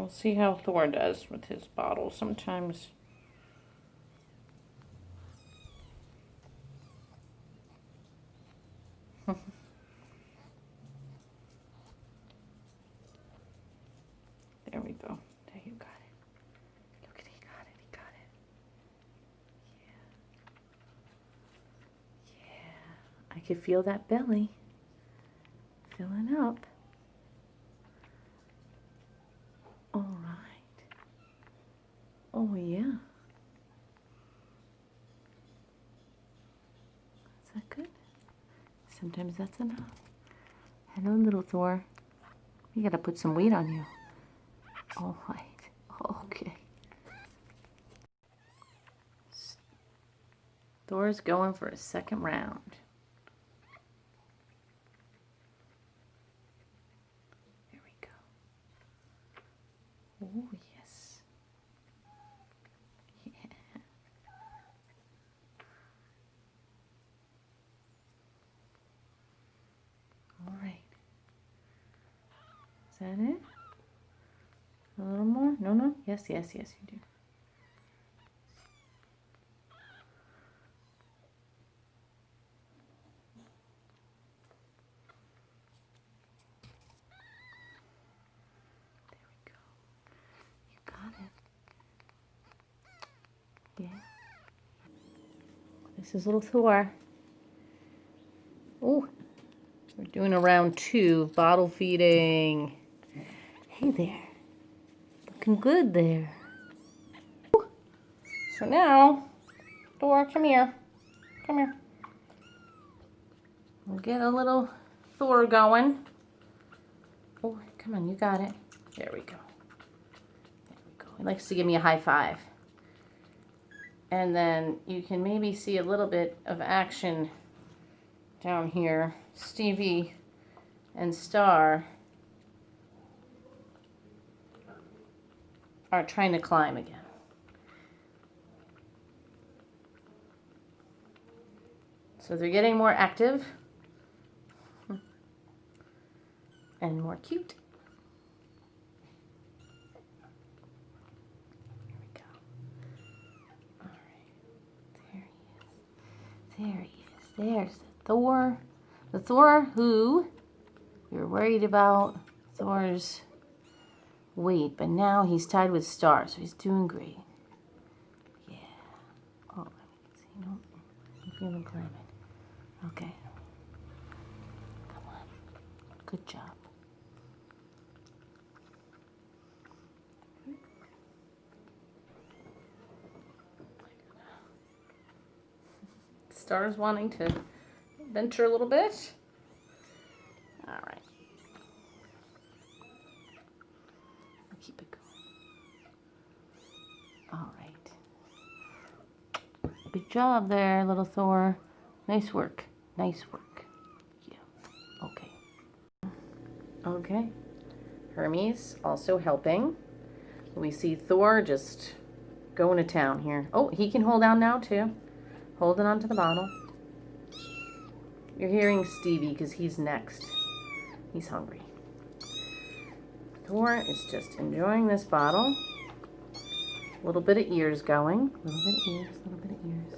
We'll see how Thor does with his bottle. Sometimes there we go. There, you got it. Look at, he got it. He got it. Yeah. Yeah. I could feel that belly filling up. All right. Oh, yeah. Is that good? Sometimes that's enough. Hello, little Thor. You gotta put some weight on you. All right. Okay. Thor's going for a second round. There we go. Oh, yes. Yeah. All right. Is that it? A little more? No, no. Yes, yes, yes, you do. There we go. You got it. Yeah. This is little Thor. Oh, we're doing a round 2 bottle feeding. Hey there. Looking good there. So now, Thor, come here. Come here. We'll get a little Thor going. Oh, come on, you got it. There we go. There we go. He likes to give me a high five. And then you can maybe see a little bit of action down here. Stevie and Star are trying to climb again. So they're getting more active and more cute. Here we go. All right. There he is. There he is. There's Thor. The Thor who we were worried about Thor's weight, but now he's tied with Star, so he's doing great. Yeah. Oh, let me see. No, I'm feeling climbing. Okay. Come on. Good job. Star's wanting to venture a little bit. All right. I'll keep it going. All right. Good job there, little Thor. Nice work. Nice work. Yeah. Okay. Okay. Hermes also helping. We see Thor just going to town here. Oh, he can hold down now too. Holding on to the bottle. You're hearing Stevie because he's next. He's hungry. Thor is just enjoying this bottle. A little bit of ears going. A little bit of ears, a little bit of ears.